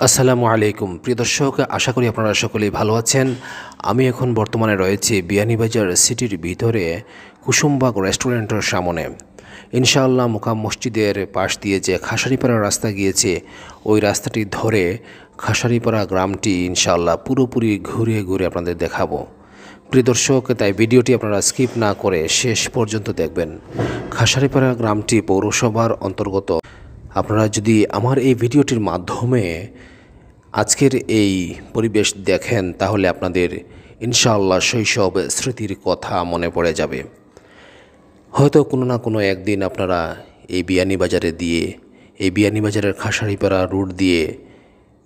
আসসালামু আলাইকুম প্রিয় দর্শক, আশা করি আপনারা সকলেই ভালো আছেন। আমি এখন বর্তমানে রয়েছি বিয়ানীবাজার সিটির ভিতরে কুসুমবাগ রেস্টুরেন্টের সামনে। ইনশাআল্লাহ মুকাম মসজিদের পাশ দিয়ে যে খাসারিপাড়া রাস্তা গিয়েছে, ওই রাস্তাটি ধরে খাসারিপাড়া গ্রামটি ইনশাআল্লাহ পুরোপুরি ঘুরে ঘুরে আপনাদের দেখাবো। প্রিয় দর্শক, তাই ভিডিওটি আপনারা স্কিপ না করে শেষ পর্যন্ত দেখবেন। খাসারিপাড়া গ্রামটি পৌরসভার অন্তর্গত। আপনারা যদি আমার এই ভিডিওটির মাধ্যমে আজকের এই পরিবেশ দেখেন, তাহলে আপনাদের ইনশাআল্লাহ শৈশব স্মৃতির কথা মনে পড়ে যাবে। হয়তো কোনো না কোনো একদিন আপনারা এই বিয়ানীবাজারের খাসারিপাড়া রুট দিয়ে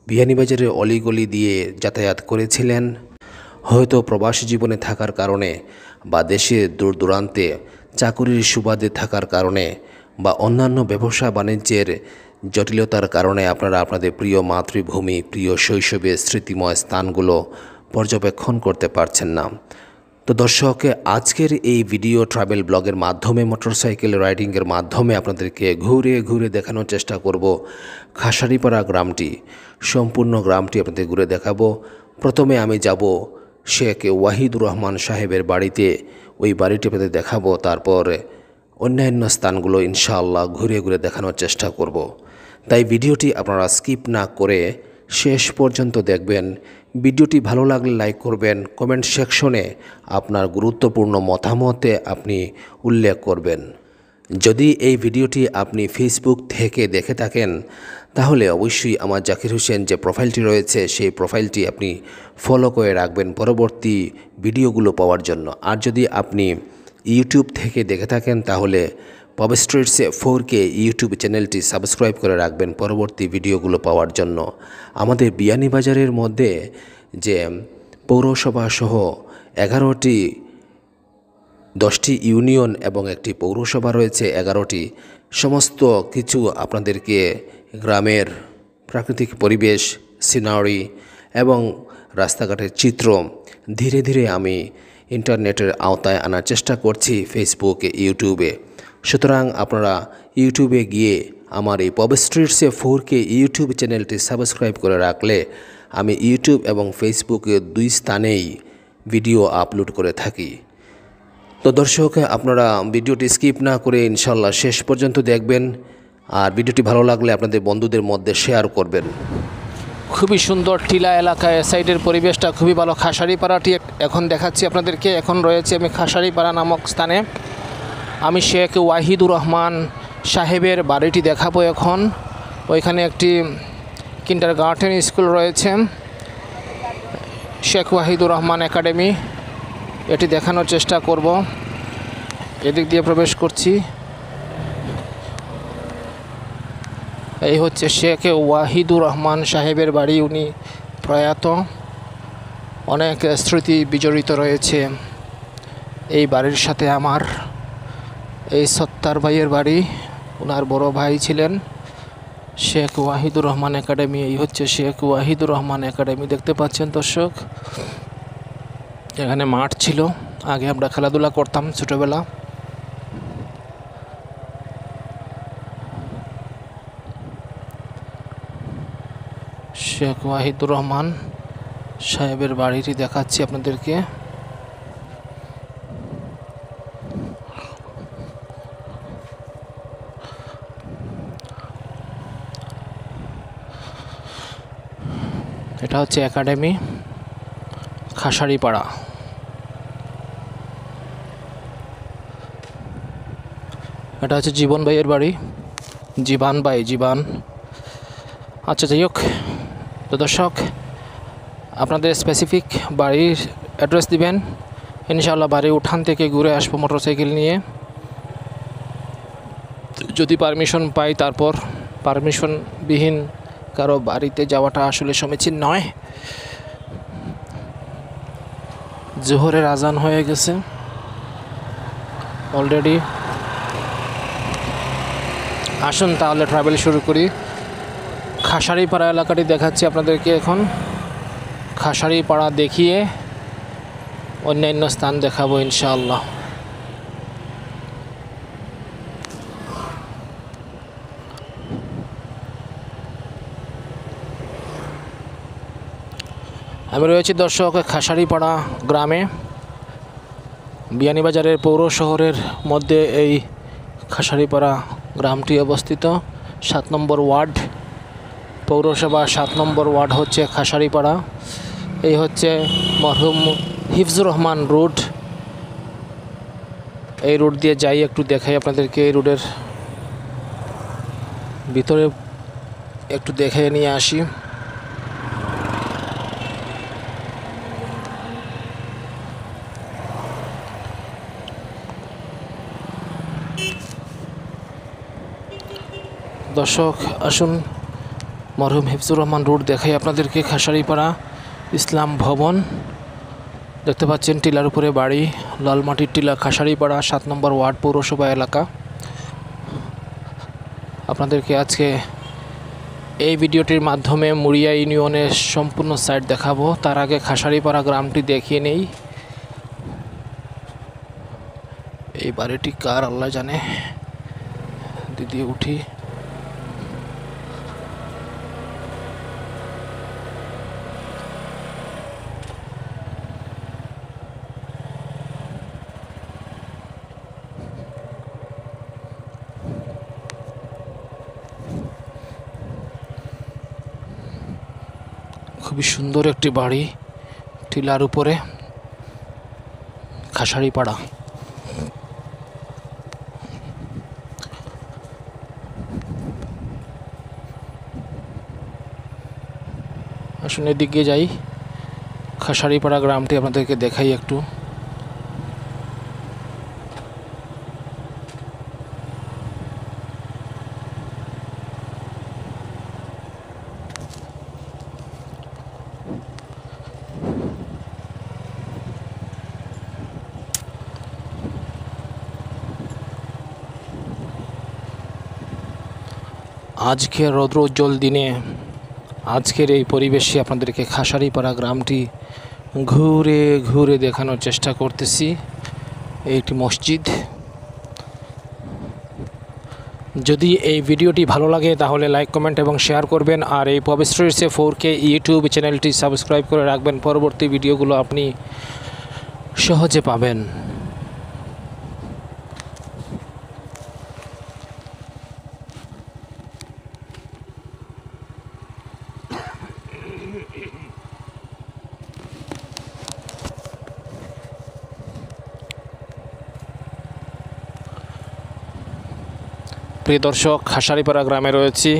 বিয়ানীবাজারের অলিগলি দিয়ে যাতায়াত করেছিলেন। হয়তো প্রবাসী জীবনে থাকার কারণে বা দেশে দূর দূরান্তে চাকুরির সুবাদে থাকার কারণে বা অন্যান্য ব্যবসা বাণিজ্যের জটিলতার কারণে আপনারা আপনাদের প্রিয় মাতৃভূমি, প্রিয় শৈশবের স্মৃতিময় স্থানগুলো পর্যবেক্ষণ করতে পারছেন না। তো দর্শক, আজকের এই ভিডিও ট্রাভেল ব্লগের মাধ্যমে, মোটরসাইকেল রাইডিংয়ের মাধ্যমে আপনাদেরকে ঘুরে ঘুরে দেখানোর চেষ্টা করব খাসারিপাড়া গ্রামটি। সম্পূর্ণ গ্রামটি আপনাদের ঘুরে দেখাবো। প্রথমে আমি যাব শেখ ওয়াহিদুর রহমান সাহেবের বাড়িতে, ওই বাড়িটি আপনাদের দেখাবো। তারপর অন্যান্য স্থানগুলো ইনশাআল্লাহ ঘুরে ঘুরে দেখানোর চেষ্টা করব। তাই ভিডিওটি আপনারা স্কিপ না করে শেষ পর্যন্ত দেখবেন। ভিডিওটি ভালো লাগলে লাইক করবেন, কমেন্ট সেকশনে আপনার গুরুত্বপূর্ণ মতামতে আপনি উল্লেখ করবেন। যদি এই ভিডিওটি আপনি ফেসবুক থেকে দেখে থাকেন, তাহলে অবশ্যই আমার জাকির হোসেন যে প্রোফাইলটি রয়েছে, সেই প্রোফাইলটি আপনি ফলো করে রাখবেন পরবর্তী ভিডিওগুলো পাওয়ার জন্য। আর যদি আপনি ইউটিউব থেকে দেখে থাকেন, তাহলে পব স্ট্রিটস 4K ইউটিউব চ্যানেলটি সাবস্ক্রাইব করে রাখবেন পরবর্তী ভিডিওগুলো পাওয়ার জন্য। আমাদের বিয়ানীবাজারের মধ্যে যে পৌরসভা সহ 10টি ইউনিয়ন এবং একটি পৌরসভা রয়েছে, 11টি। সমস্ত কিছু আপনাদেরকে গ্রামের প্রাকৃতিক পরিবেশ, সিনারি এবং রাস্তাঘাটের চিত্র ধীরে ধীরে আমি ইন্টারনেটের আওতায় আনার চেষ্টা করছি ফেসবুকে, ইউটিউবে। সুতরাং আপনারা ইউটিউবে গিয়ে আমার এই পব স্ট্রিটস 4K ইউটিউব চ্যানেলটি সাবস্ক্রাইব করে রাখলে আমি ইউটিউব এবং ফেসবুকে দুই স্থানেই ভিডিও আপলোড করে থাকি। তো দর্শক, আপনারা ভিডিওটি স্কিপ না করে ইনশাল্লাহ শেষ পর্যন্ত দেখবেন। আর ভিডিওটি ভালো লাগলে আপনাদের বন্ধুদের মধ্যে শেয়ার করবেন। খুবই সুন্দর টিলা এলাকায়, সাইডের পরিবেশটা খুবই ভালো। খাসারিপাড়াটি এখন দেখাচ্ছি আপনাদেরকে। এখন রয়েছে আমি খাসারিপাড়া নামক স্থানে। আমি শেখ ওয়াহিদুর রহমান সাহেবের বাড়িটি দেখাবো এখন। ওইখানে একটি কিন্ডারগার্টেন স্কুল রয়েছে, শেখ ওয়াহিদুর রহমান একাডেমি। এটি দেখানোর চেষ্টা করব। এদিক দিয়ে প্রবেশ করছি। এই হচ্ছে শেখ ওয়াহিদুর রহমান সাহেবের বাড়ি। উনি প্রয়াত, অনেক স্মৃতি বিজড়িত রয়েছে এই বাড়ির সাথে। আমার এই সত্তার ভাইয়ের বাড়ি, ওনার বড় ভাই ছিলেন শেখ ওয়াহিদুর রহমান একাডেমি। এই হচ্ছে শেখ ওয়াহিদুর রহমান একাডেমি, দেখতে পাচ্ছেন দর্শক। এখানে মাঠ ছিল, আগে আমরা খেলাধুলা করতাম ছোটোবেলা। শেখ ওয়াহিদুর রহমান সাহেবের বাড়িটি দেখাচ্ছি আপনাদেরকে। এটা হচ্ছে একাডেমি খাসারিপাড়া। এটা হচ্ছে জীবন ভাইয়ের বাড়ি, জীবান ভাই, জীবান। আচ্ছা, যাই হোক। তো দর্শক, আপনাদের স্পেসিফিক বাড়ির অ্যাড্রেস দিবেন, ইনশাআল্লাহ বাড়ির উঠান থেকে ঘুরে আসবো মোটরসাইকেল নিয়ে, যদি পারমিশন পাই। তারপর পারমিশনবিহীন কারো বাড়িতে যাওয়াটা আসলে সমীচীন নয়। জোহরের আজান হয়ে গেছে অলরেডি। আসুন তাহলে ট্রাভেল শুরু করি। খাসারিপাড়া এলাকাটি দেখাচ্ছি আপনাদেরকে এখন। খাসারিপাড়া দেখিয়ে অন্যান্য স্থান দেখাবো ইনশাআল্লাহ। আমি রয়েছি দর্শক খাসাড়িপাড়া গ্রামে। বিয়ানীবাজারের পৌর শহরের মধ্যে এই খাসাড়িপাড়া গ্রামটি অবস্থিত। 7 নম্বর ওয়ার্ড, পৌরসভা 7 নম্বর ওয়ার্ড হচ্ছে খাসাড়িপাড়া। এই হচ্ছে মরহুম হিফজুর রহমান রোড। এই রোড দিয়ে যাই, একটু দেখাই আপনাদেরকে। এই রোডের ভিতরে একটু দেখে নিয়ে আসি। দর্শক আসুন মরহুম হিফজুর রহমান রোড দেখাই আপনাদেরকে। খাসাড়িপাড়া ইসলাম ভবন দেখতে পাচ্ছেন, টিলার উপরে বাড়ি, লালমাটির টিলা, খাসাড়িপাড়া 7 নম্বর ওয়ার্ড পৌরসভা এলাকা। আপনাদেরকে আজকে এই ভিডিওটির মাধ্যমে মুড়িয়া ইউনিয়নের সম্পূর্ণ সাইট দেখাবো। তার আগে খাসাড়িপাড়া গ্রামটি দেখিয়ে নেই। এই বাড়িটি কার আল্লাহ জানে। দিদি উঠি। খুবই সুন্দর একটি বাড়ি, টিলার উপরে, খাসাড়িপাড়া। আসুন এদিকে যাই, খাসাড়িপাড়া গ্রামটি আপনাদেরকে দেখাই একটু। আজকের রৌদ্রোজ্জ্বল দিনে আজকের এই পরিবেশে আপনাদেরকে খাসাড়িপাড়া গ্রামটি ঘুরে ঘুরে দেখানোর চেষ্টা করতেছি। একটি মসজিদ। যদি এই ভিডিওটি ভালো লাগে তাহলে লাইক, কমেন্ট এবং শেয়ার করবেন। আর এই পবিত্র 4K ইউটিউব চ্যানেলটি সাবস্ক্রাইব করে রাখবেন। পরবর্তী ভিডিওগুলো আপনি সহজে পাবেন। প্রিয় দর্শক, খাসাড়িপাড়া গ্রামে রয়েছি।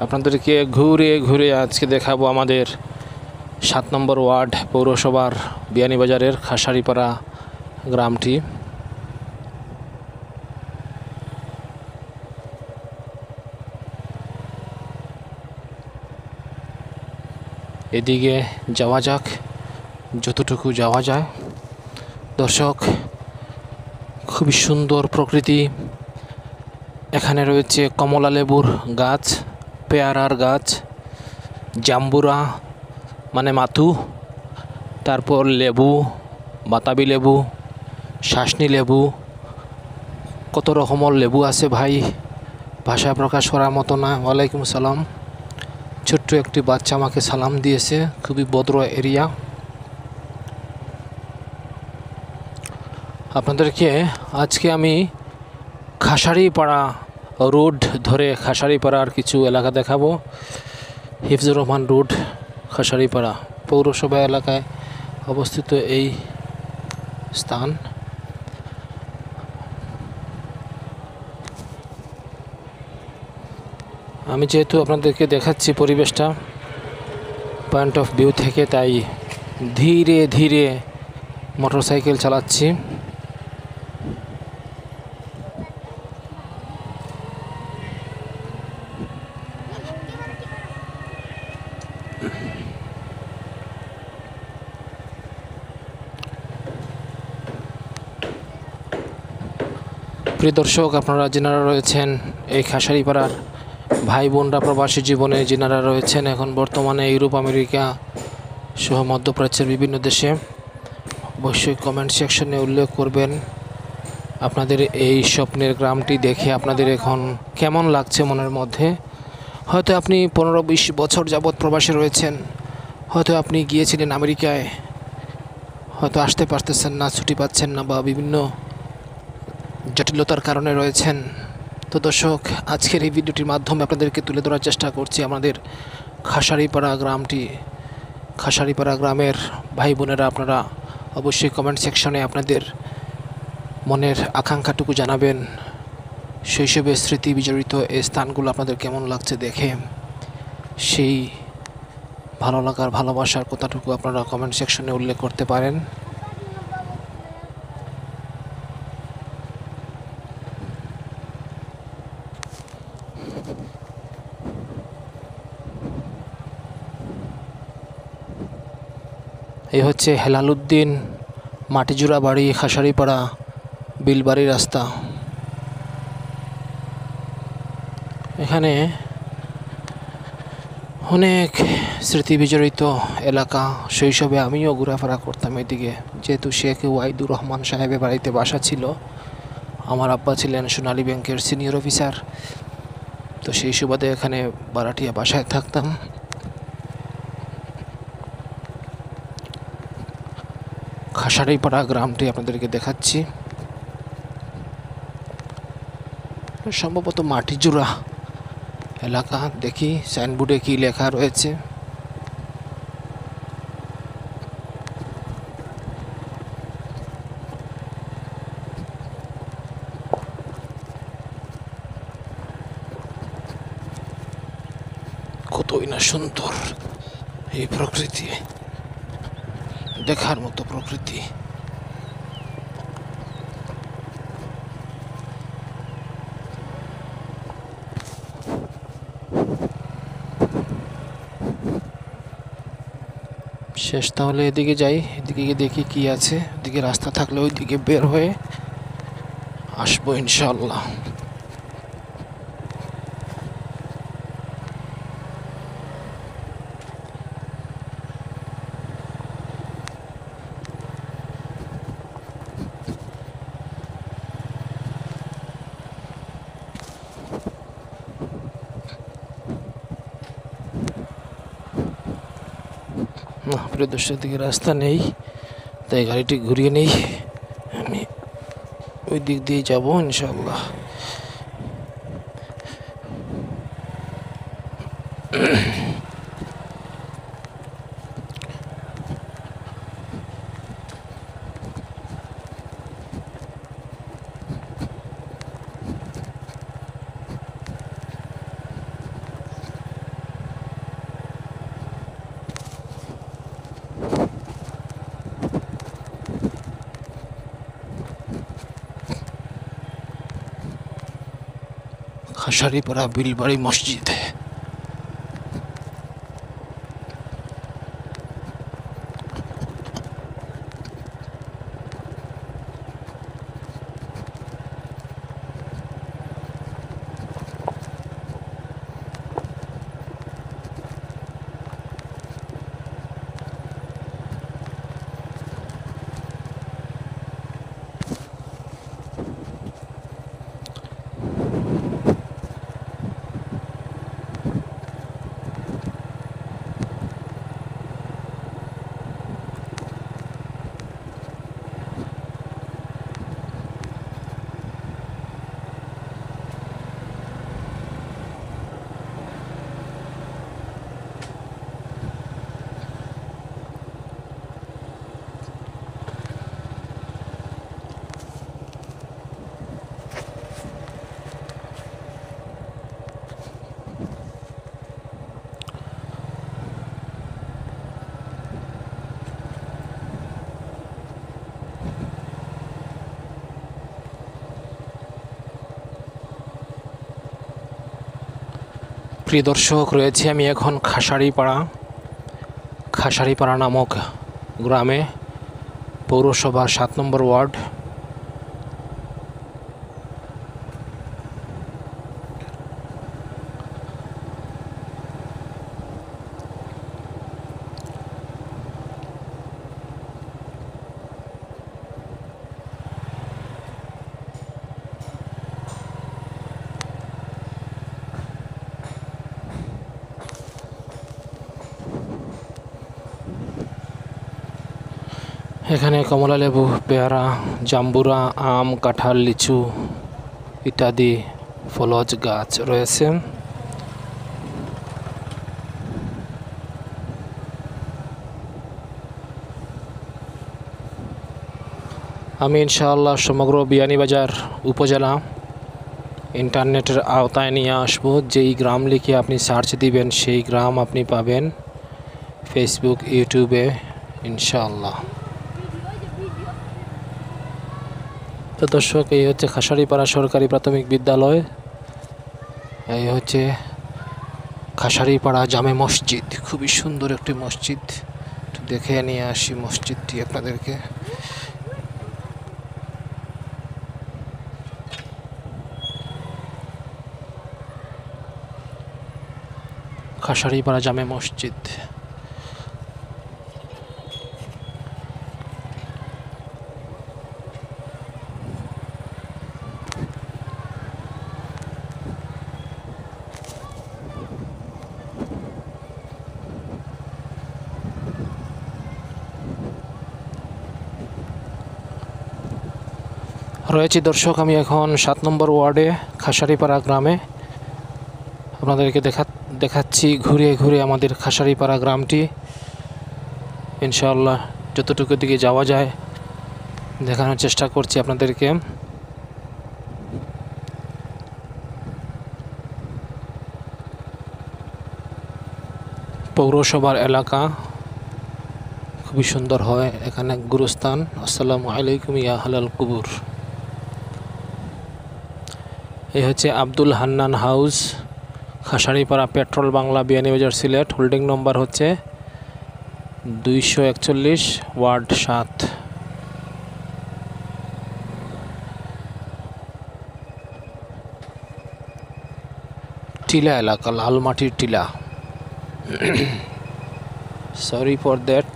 আপনাদেরকে ঘুরে ঘুরে আজকে দেখাবো আমাদের 7 নম্বর ওয়ার্ড পৌরসভার বিয়ানীবাজারের খাসাড়িপাড়া গ্রামটি। এদিকে যাওয়া যাক, যতটুকু যাওয়া যায়। দর্শক, খুবই সুন্দর প্রকৃতি। এখানে রয়েছে কমলা লেবুর গাছ, পেয়ারার গাছ, জাম্বুরা মানে মাথু, তারপর লেবু, বাতাবি লেবু, শাসনি লেবু, কত রকমের লেবু আছে ভাই, ভাষা প্রকাশ করার মতো না। ওয়ালাইকুম সালাম। ছোট্ট একটি বাচ্চা আমাকে সালাম দিয়েছে। খুবই ভদ্র এরিয়া। আপনাদেরকে আজকে আমি খাসাড়িপাড়া রোড ধরে খাসাড়িপাড়ার কিছু এলাকা দেখাবো। হিফজুর রহমান রোড, খাসাড়িপাড়া পৌরসভা এলাকায় অবস্থিত এই স্থান। আমি যেহেতু আপনাদেরকে দেখাচ্ছি পরিবেশটা পয়েন্ট অফ ভিউ থেকে, তাই ধীরে ধীরে মোটরসাইকেল চালাচ্ছি। প্রিয় দর্শক, আপনারা যেনারা রয়েছেন এই খাসাড়িপাড়ার ভাই বোনরা প্রবাসী জীবনে, যেনারা রয়েছেন এখন বর্তমানে ইউরোপ, আমেরিকা সহ মধ্যপ্রাচ্যের বিভিন্ন দেশে, অবশ্যই কমেন্ট সেকশনে উল্লেখ করবেন আপনাদের এই স্বপ্নের গ্রামটি দেখে আপনাদের এখন কেমন লাগছে মনের মধ্যে। হয়তো আপনি 15-20 বছর যাবৎ প্রবাসে রয়েছেন, হয়তো আপনি গিয়েছিলেন আমেরিকায়, হয়তো আসতে পারতেছেন না, ছুটি পাচ্ছেন না, বা বিভিন্ন জটিলতার কারণে রয়েছেন। তো দর্শক, আজকের এই ভিডিওটির মাধ্যমে আপনাদেরকে তুলে ধরার চেষ্টা করছি আমাদের খাসারিপাড়া গ্রামটি। খাসারিপাড়া গ্রামের ভাই বোনেরা, আপনারা অবশ্যই কমেন্ট সেকশনে আপনাদের মনের আকাঙ্ক্ষাটুকু জানাবেন। শৈশবের স্মৃতি বিজড়িত এই স্থানগুলো আপনাদের কেমন লাগছে দেখে, সেই ভালো লাগার ভালোবাসার কথাটুকু আপনারা কমেন্ট সেকশনে উল্লেখ করতে পারেন। এই হচ্ছে হেলালুদ্দিন মাটিজোড়া বাড়ি, খাসারিপাড়া বিলবাড়ি রাস্তা। এখানে অনেক স্মৃতি বিজড়িত এলাকা। শৈশবে আমিও ঘোরাফেরা করতাম এদিকে, যেহেতু শেখ ওয়াহিদুর রহমান সাহেবের বাড়িতে বাসা ছিল। আমার আব্বা ছিলেন সোনালী ব্যাংকের সিনিয়র অফিসার, তো সেই সুবাদে এখানে ভাড়াটিয়া বাসায় থাকতাম। খাসারিপাড়া গ্রামটি আপনাদেরকে দেখাচ্ছি। সম্ভবত মাটিজোড়া এলাকা। দেখি সাইনবোর্ডে কি লেখা রয়েছে। কতই না সুন্দর এই প্রকৃতি, দেখার মতো প্রকৃতি। শেষ, তাহলে এদিকে যাই, এদিকে গিয়ে দেখি কি আছে। এদিকে রাস্তা থাকলে ওইদিকে বের হয়ে আসবো ইনশাল্লাহ। না, প্রিয় দর্শক, দিকে রাস্তা নেই, তাই গাড়িটি ঘুরিয়ে নেই। আমি ওই দিক দিয়ে যাবো ইনশাল্লাহ। খাসারিপাড়া বিলবাড়ি মসজিদ। প্রিয় দর্শক, রয়েছে আমি এখন খাসারিপাড়া নামক গ্রামে, পৌরসভার 7 নম্বর ওয়ার্ড। এখানে কমলা লেবু, পেয়ারা, জাম্বুরা, আম, কাঁঠাল, লিচু ইত্যাদি ফলজ গাছ রয়েছে। আমি ইনশাআল্লাহ সমগ্র বিয়ানীবাজার উপজেলা ইন্টারনেটের আওতায় নিয়ে আসবো। যেই গ্রাম লিখে আপনি সার্চ দিবেন সেই গ্রাম আপনি পাবেন ফেসবুক, ইউটিউবে ইনশাআল্লাহ। তো দর্শক, এই হচ্ছে খাসারিপাড়া সরকারি প্রাথমিক বিদ্যালয়, এই হচ্ছে খাসারিপাড়া জামে মসজিদ। খুবই সুন্দর একটি মসজিদ, একটু দেখে নিয়ে আসি মসজিদটি আপনাদেরকে। খাসারিপাড়া জামে মসজিদ। রয়েছি দর্শক, আমি এখন 7 নম্বর ওয়ার্ডে খাসারিপাড়া গ্রামে। আপনাদেরকে দেখাচ্ছি ঘুরে ঘুরে আমাদের খাসারিপাড়া গ্রামটি। ইনশাআল্লাহ যতটুকু দিকে যাওয়া যায় দেখানোর চেষ্টা করছি আপনাদেরকে। পৌরসভার এলাকা খুবই সুন্দর হয় এখানে গুরুস্থান। আসসালামু আলাইকুম ইয়া হালাল কুবুর। এই হচ্ছে Abdul Hannan house, Khasaripara, petrol Bangla, Beanibazar, Sylhet. Holding number হচ্ছে 241, ওয়ার্ড 7। টিলা এলাকা, লাল মাটির টিলা। সরি ফর দ্যাট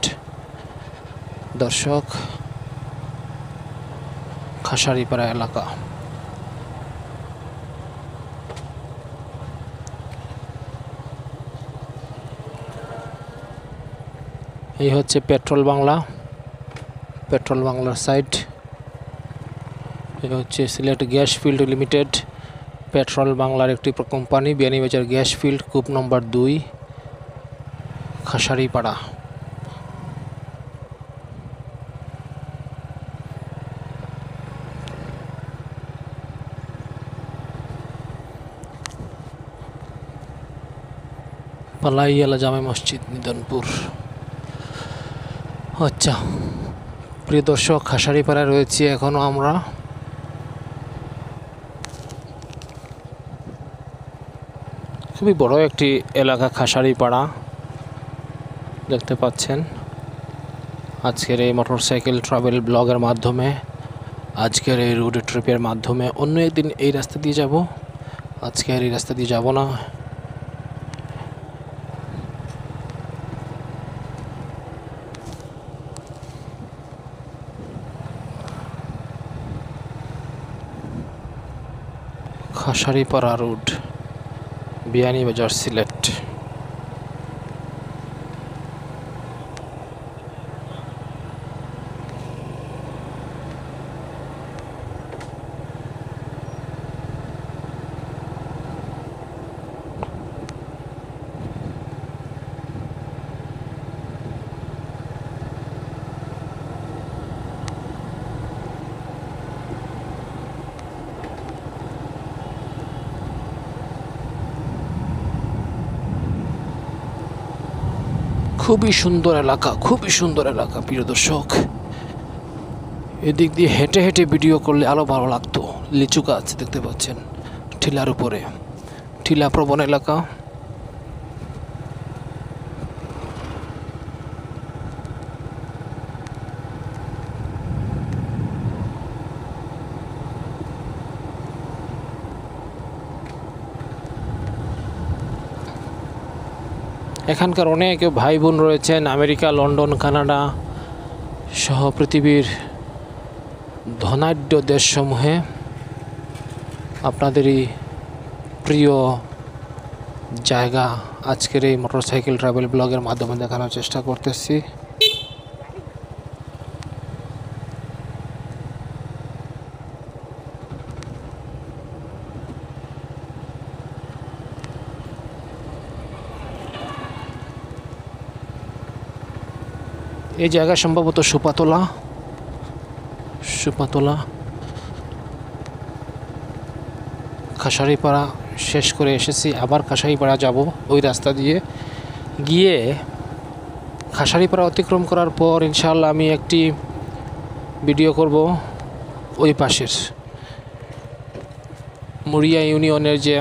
দর্শক। খাসারিপাড়া এলাকা। এই হচ্ছে পেট্রোল বাংলা, পেট্রোল বাংলার সাইড। এই হচ্ছে Sylhet gas field limited, petrol বাংলার একটি কোম্পানি। বিয়ানীবাজার গ্যাস ফিল্ড, কূপ নম্বর 2, খাসারিপাড়া। পালাইয়ালা জামে মসজিদ, নিদনপুর। আচ্ছা প্রিয় দর্শক, খাসারিপাড়ায় রয়েছি এখনও আমরা। খুবই বড় একটি এলাকা খাসারিপাড়া, দেখতে পাচ্ছেন। আজকের এই মোটরসাইকেল ট্রাভেল ব্লগের মাধ্যমে, আজকের এই রোড ট্রিপের মাধ্যমে অন্য একদিন এই রাস্তা দিয়ে যাব, আজকে আর এই রাস্তা দিয়ে যাব না। খাসারিপাড়া রোড, বিয়ানীবাজার, সিলেট। খুবই সুন্দর এলাকা, খুবই সুন্দর এলাকা প্রিয় দর্শক। এদিক দিয়ে হেঁটে হেঁটে ভিডিও করলে আরও ভালো লাগতো। লিচু গাছ দেখতে পাচ্ছেন টিলার উপরে, টিলা প্রবণ এলাকা। এখানকার অনেক ভাই বোন রয়েছেন আমেরিকা, লন্ডন, কানাডা সহ পৃথিবীর ধনাঢ্য দেশসমূহে। আপনাদেরই প্রিয় জায়গা আজকের এই মোটরসাইকেল ট্রাভেল ব্লগের মাধ্যমে দেখানোর চেষ্টা করতেছি। এই জায়গা সম্ভবত সুপাতলা। খাসারিপাড়া শেষ করে এসেছি, আবার খাসারিপাড়া যাব। ওই রাস্তা দিয়ে গিয়ে খাসারিপাড়া অতিক্রম করার পর ইনশাআল্লাহ আমি একটি ভিডিও করব ওই পাশের মুড়িয়া ইউনিয়নের যে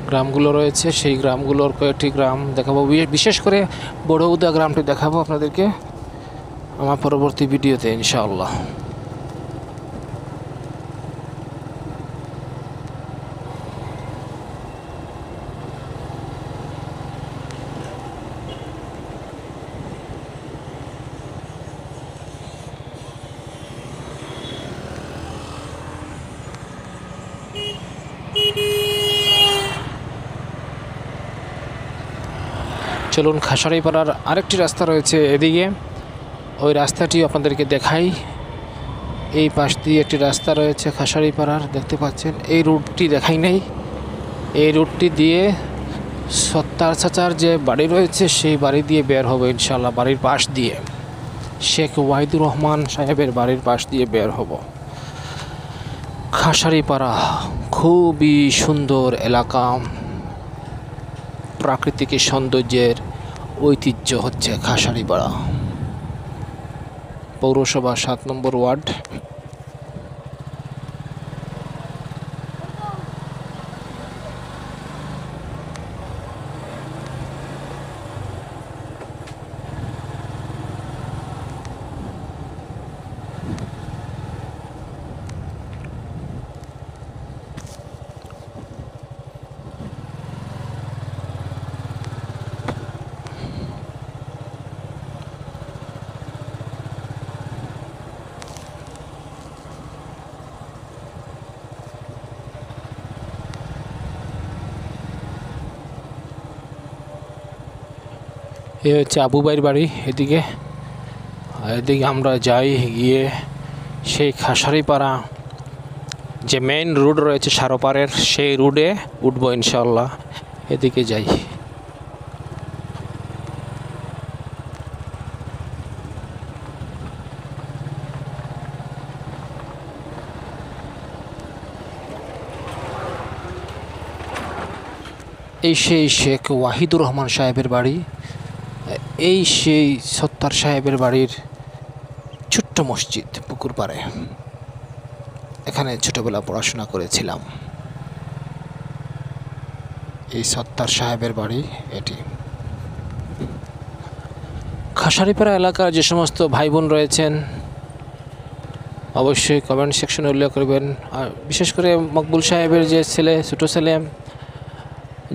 গ্রামগুলো রয়েছে, সেই গ্রামগুলোর কয়েকটি গ্রাম দেখাবো। বিশেষ করে বড়উদা গ্রামটি দেখাবো আপনাদেরকে আমার পরবর্তী ভিডিওতে ইনশাআল্লাহ। চলুন, খাসারিপাড়ার আরেকটি রাস্তা রয়েছে এদিকে, ওই রাস্তাটি আপনাদেরকে দেখাই। এই পাশ দিয়ে একটি রাস্তা রয়েছে খাসারিপাড়ার, দেখতে পাচ্ছেন। এই রুটটি দেখাই নাই। এই রুটটি দিয়ে সত্তার চাচার যে বাড়ি রয়েছে সেই বাড়ি দিয়ে বের হবে ইনশাআল্লাহ। বাড়ির পাশ দিয়ে শেখ ওয়াহিদুর রহমান সাহেবের বাড়ির পাশ দিয়ে বের হব। খাসারিপাড়া খুবই সুন্দর এলাকা, প্রাকৃতিক সৌন্দর্যের ঐতিহ্য হচ্ছে খাসারিপাড়া। পৌরসভা 7 নম্বর ওয়ার্ড। এ হচ্ছে আবু ভাইয়ের বাড়ি এদিকে। এদিকে আমরা যাই, গিয়ে সেই খাসারিপাড়া যে মেইন রোড রয়েছে সারোপারের, সেই রোডে উঠবো ইনশাআল্লাহ। এদিকে যাই। এই সেই শেখ ওয়াহিদুর রহমান সাহেবের বাড়ি। এই সেই সত্তার সাহেবের বাড়ির ছোট্ট মসজিদ পুকুর পাড়ে। এখানে ছোটবেলা পড়াশোনা করেছিলাম। এই সত্তার সাহেবের বাড়ি এটি। খাসারিপাড়া এলাকার যে সমস্ত ভাই বোন রয়েছেন অবশ্যই কমেন্ট সেকশনে উল্লেখ করবেন। আর বিশেষ করে মকবুল সাহেবের যে ছেলে, ছোটো ছেলে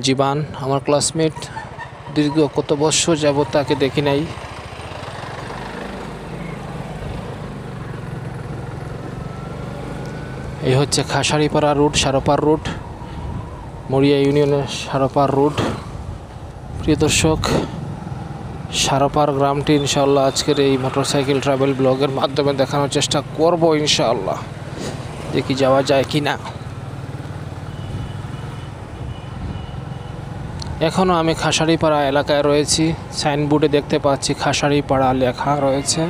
জীবান, আমার ক্লাসমেট, দীর্ঘ কত বছর যাবত তাকে দেখি নাই। এই হচ্ছে খাসারিপাড়া রুট, সারোপার রুট, মরিয়া ইউনিয়নের সারোপার রুট। প্রিয় দর্শক, সারোপার গ্রামটি ইনশাআল্লাহ আজকের এই মোটরসাইকেল ট্রাভেল ব্লগের মাধ্যমে দেখানোর চেষ্টা করব ইনশাআল্লাহ। দেখি যাওয়া যায় কি না। এখনও আমি খাসারিপাড়া এলাকায় রয়েছি। সাইনবোর্ডে দেখতে পাচ্ছি খাসারিপাড়া লেখা রয়েছে।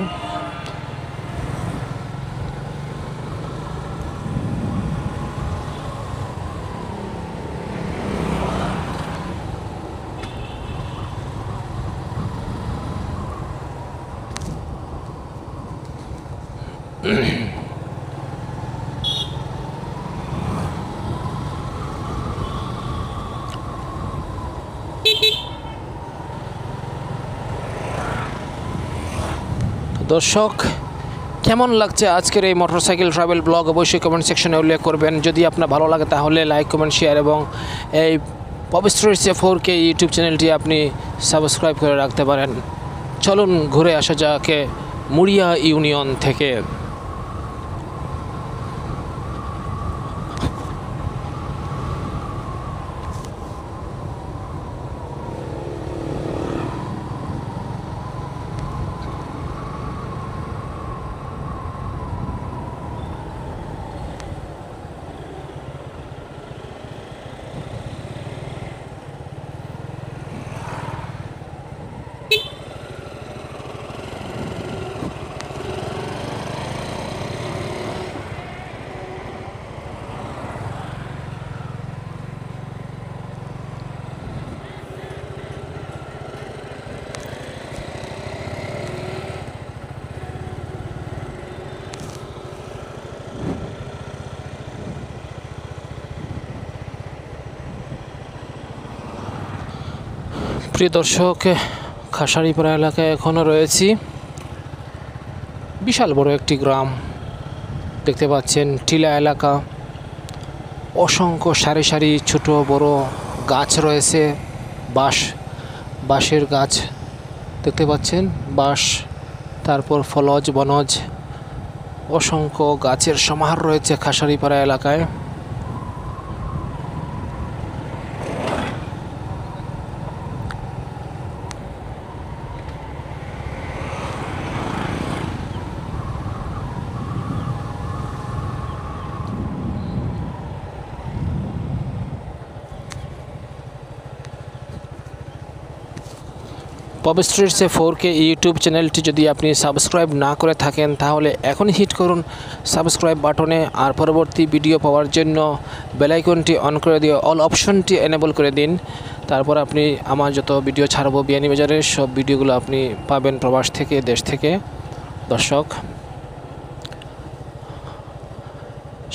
দর্শক, কেমন লাগছে আজকের এই মোটরসাইকেল ট্রাভেল ব্লগ অবশ্যই কমেন্ট সেকশনে উল্লেখ করবেন। যদি আপনার ভালো লাগে তাহলে লাইক, কমেন্ট, শেয়ার এবং এই পবিত্র 4K ইউটিউব চ্যানেলটি আপনি সাবস্ক্রাইব করে রাখতে পারেন। চলুন ঘুরে আসা যাক মুড়িয়া ইউনিয়ন থেকে। প্রিয় দর্শক, খাসাড়িপাড়া এলাকায় এখনও রয়েছি। বিশাল বড় একটি গ্রাম দেখতে পাচ্ছেন, টিলা এলাকা। অসংখ্য সারি সারি ছোট বড় গাছ রয়েছে, বাঁশের গাছ দেখতে পাচ্ছেন, বাঁশ, তারপর ফলজ বনজ, অসংখ্য গাছের সমাহার রয়েছে খাসাড়িপাড়া এলাকায়। পপ স্ট্রিটসে 4K ইউটিউব চ্যানেলটি যদি আপনি সাবস্ক্রাইব না করে থাকেন তাহলে এখনই হিট করুন সাবস্ক্রাইব বাটনে, আর পরবর্তী ভিডিও পাওয়ার জন্য বেল আইকনটি অন করে দিয়ে অল অপশনটি এনেবল করে দিন। তারপর আপনি আমার যত ভিডিও ছাড়বো বিয়ানীবাজারের সব ভিডিওগুলো আপনি পাবেন প্রবাস থেকে, দেশ থেকে। দর্শক,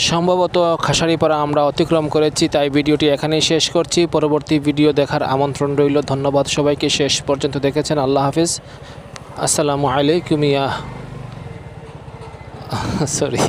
সম্ভবত খাসাড়িপাড়া আমরা অতিক্রম করেছি, তাই ভিডিওটি এখানেই শেষ করছি। পরবর্তী ভিডিও দেখার আমন্ত্রণ রইল। ধন্যবাদ সবাইকে শেষ পর্যন্ত দেখেছেন। আল্লাহ হাফিজ, আসসালামু আলাইকুম। সরি।